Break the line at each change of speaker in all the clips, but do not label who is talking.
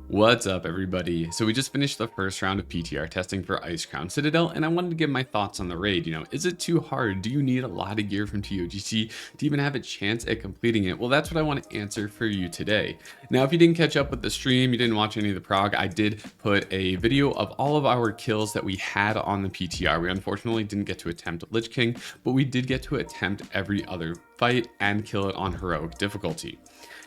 What's up, everybody? So we just finished the first round of PTR testing for Ice Crown Citadel, and I wanted to give my thoughts on the raid. Is it too hard? Do you need a lot of gear from TOGC to even have a chance at completing it? Well, that's what I want to answer for you today. Now, if you didn't catch up with the stream, you didn't watch any of the prog, I did put a video of all of our kills that we had on the PTR. We unfortunately didn't get to attempt Lich King, but we did get to attempt every other fight and kill it on heroic difficulty.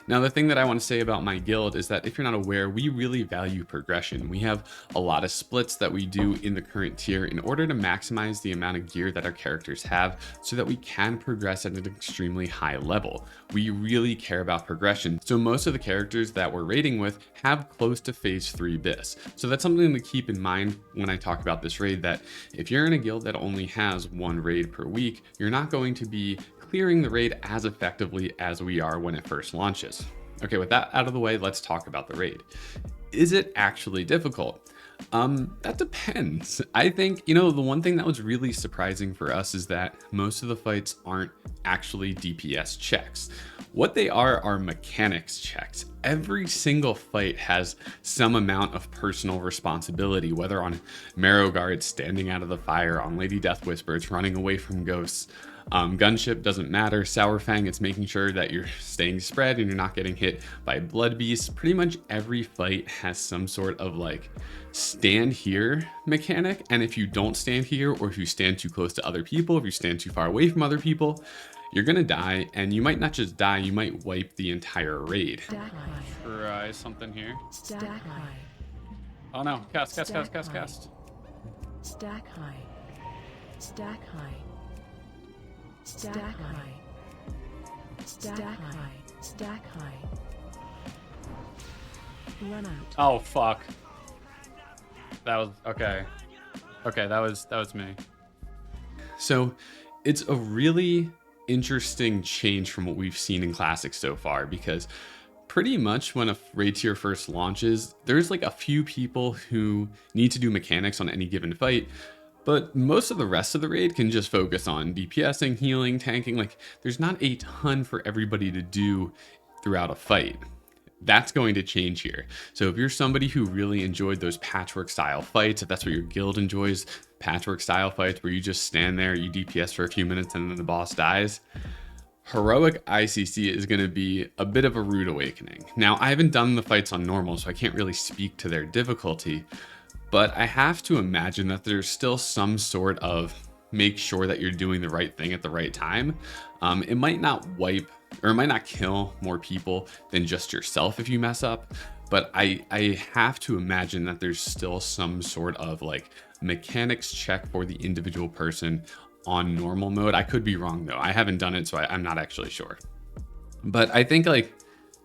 Now, the thing that I want to say about my guild is that if you're not aware, we really value progression. We have a lot of splits that we do in the current tier in order to maximize the amount of gear that our characters have so that we can progress at an extremely high level. We really care about progression. So most of the characters that we're raiding with have close to phase 3 bis. So that's something to keep in mind when I talk about this raid, that if you're in a guild that only has one raid per week, you're not going to be clearing the raid as effectively as we are when it first launches. Okay, with that out of the way, let's talk about the raid. Is it actually difficult? That depends. I think, the one thing that was really surprising for us is that most of the fights aren't actually DPS checks. What they are mechanics checks. Every single fight has some amount of personal responsibility, whether on Marrow Guards standing out of the fire, on Lady Death Whispers running away from ghosts. Gunship doesn't matter. Sourfang, it's making sure that you're staying spread and you're not getting hit by blood beasts. Pretty much every fight has some sort of like stand here mechanic. And if you don't stand here, or if you stand too close to other people, if you stand too far away from other people, you're gonna die. And you might not just die, you might wipe the entire raid. Try something here.
Stack high.
Oh no, cast.
Stack high. Stack high. Stack high. Stack high. Stack high. Stack high. Run out.
Oh fuck. That was okay. Okay, that was me. So it's a really interesting change from what we've seen in Classic so far, because pretty much when a raid tier first launches, there's like a few people who need to do mechanics on any given fight. But most of the rest of the raid can just focus on DPSing, healing, tanking. Like, there's not a ton for everybody to do throughout a fight. That's going to change here. So if you're somebody who really enjoyed those patchwork style fights, if that's what your guild enjoys, patchwork style fights where you just stand there, you DPS for a few minutes and then the boss dies, heroic ICC is going to be a bit of a rude awakening. Now, I haven't done the fights on normal, so I can't really speak to their difficulty. But I have to imagine that there's still some sort of make sure that you're doing the right thing at the right time. It might not wipe, or it might not kill more people than just yourself if you mess up. But I have to imagine that there's still some sort of like mechanics check for the individual person on normal mode. I could be wrong though. I haven't done it, so I'm not actually sure. But I think like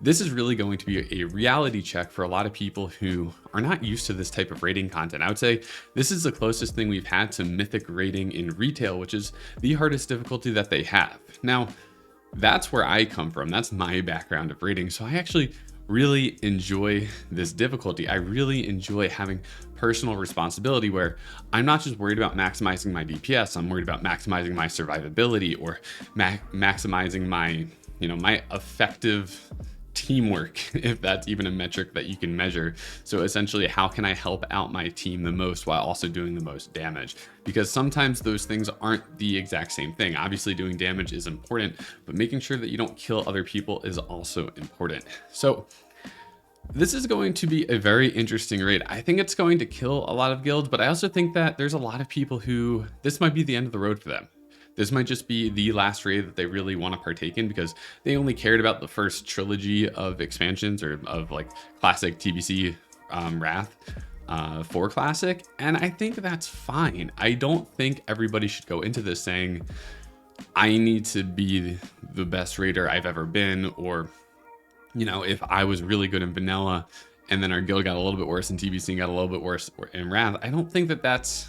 this is really going to be a reality check for a lot of people who are not used to this type of rating content. I would say this is the closest thing we've had to mythic rating in retail, which is the hardest difficulty that they have. Now, that's where I come from. That's my background of rating. So I actually really enjoy this difficulty. I really enjoy having personal responsibility where I'm not just worried about maximizing my DPS. I'm worried about maximizing my survivability, or maximizing my, my effective teamwork, if that's even a metric that you can measure. So essentially, how can I help out my team the most while also doing the most damage? Because sometimes those things aren't the exact same thing. Obviously, doing damage is important, but making sure that you don't kill other people is also important. So this is going to be a very interesting raid. I think it's going to kill a lot of guilds, but I also think that there's a lot of people who this might be the end of the road for them. This might just be the last raid that they really want to partake in, because they only cared about the first trilogy of expansions, or of like Classic, TBC, Wrath for Classic. And I think that's fine. I don't think everybody should go into this saying, I need to be the best raider I've ever been, or, if I was really good in vanilla and then our guild got a little bit worse in TBC and got a little bit worse in Wrath. I don't think that that's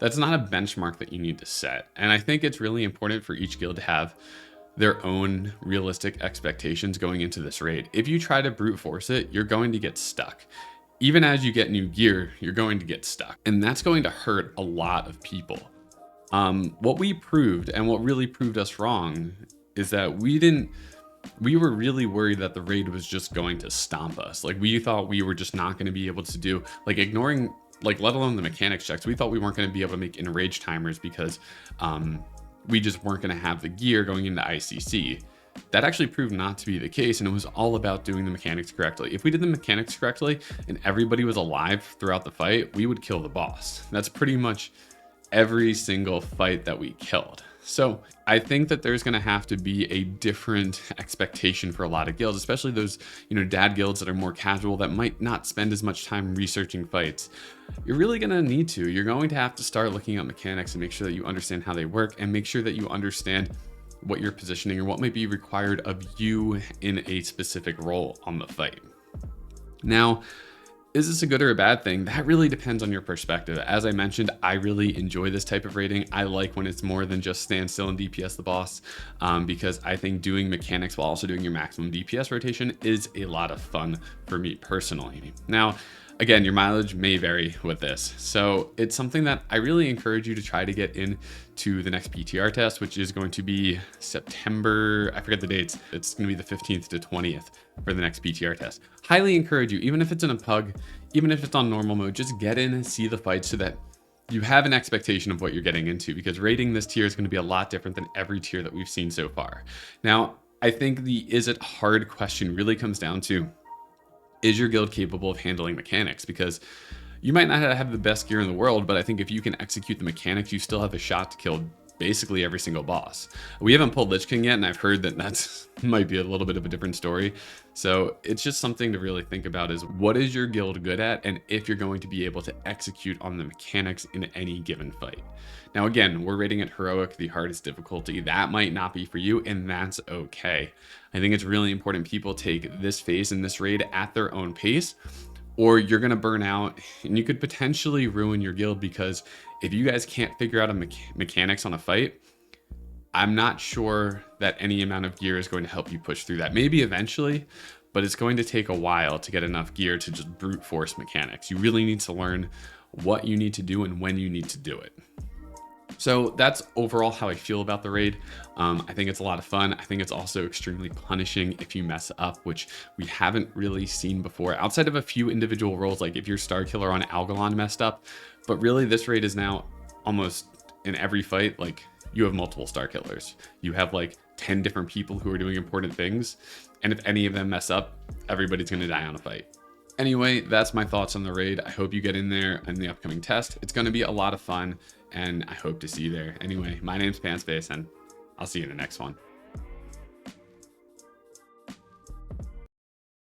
not a benchmark that you need to set. And I think it's really important for each guild to have their own realistic expectations going into this raid. If you try to brute force it, you're going to get stuck. Even as you get new gear, you're going to get stuck. And that's going to hurt a lot of people. What we proved, and what really proved us wrong, is that we didn't we were really worried that the raid was just going to stomp us. Like, we thought we were just not going to be able to do, like, ignoring, like, let alone the mechanics checks. We thought we weren't going to be able to make enrage timers because we just weren't going to have the gear going into ICC. That actually proved not to be the case, and it was all about doing the mechanics correctly. If we did the mechanics correctly and everybody was alive throughout the fight, we would kill the boss. That's pretty much every single fight that we killed. So I think that there's going to have to be a different expectation for a lot of guilds, especially those, dad guilds that are more casual, that might not spend as much time researching fights. You're really going to need to. You're going to have to start looking at mechanics and make sure that you understand how they work, and make sure that you understand what you're positioning or what might be required of you in a specific role on the fight. Now, is this a good or a bad thing? That really depends on your perspective. As I mentioned, I really enjoy this type of raiding. I like when it's more than just stand still and DPS the boss, because I think doing mechanics while also doing your maximum DPS rotation is a lot of fun for me personally. Now, again, your mileage may vary with this. So it's something that I really encourage you to try to get into the next PTR test, which is going to be September, I forget the dates. It's going to be the 15th to 20th for the next PTR test. Highly encourage you, even if it's in a pug, even if it's on normal mode, just get in and see the fight so that you have an expectation of what you're getting into, because rating this tier is going to be a lot different than every tier that we've seen so far. Now, I think the is it hard question really comes down to, is your guild capable of handling mechanics? Because you might not have the best gear in the world, but I think if you can execute the mechanics, you still have a shot to kill basically every single boss. We haven't pulled Lich King yet, and I've heard that that's might be a little bit of a different story. So it's just something to really think about, is what is your guild good at, and if you're going to be able to execute on the mechanics in any given fight. Now, again, we're rating it heroic, the hardest difficulty. That might not be for you, and that's okay. I think it's really important people take this phase and this raid at their own pace, or you're going to burn out and you could potentially ruin your guild, because if you guys can't figure out a mechanics on a fight, I'm not sure that any amount of gear is going to help you push through that. Maybe eventually, but it's going to take a while to get enough gear to just brute force mechanics. You really need to learn what you need to do and when you need to do it. So that's overall how I feel about the raid. I think it's a lot of fun. I think it's also extremely punishing if you mess up, which we haven't really seen before, outside of a few individual roles, like if your Star Killer on Algalon messed up. But really, this raid is now almost in every fight, like, you have multiple Star Killers. You have like 10 different people who are doing important things, and if any of them mess up, everybody's going to die on a fight. Anyway, that's my thoughts on the raid. I hope you get in there in the upcoming test. It's going to be a lot of fun, and I hope to see you there. Anyway, my name's Pantspace, and I'll see you in the next one.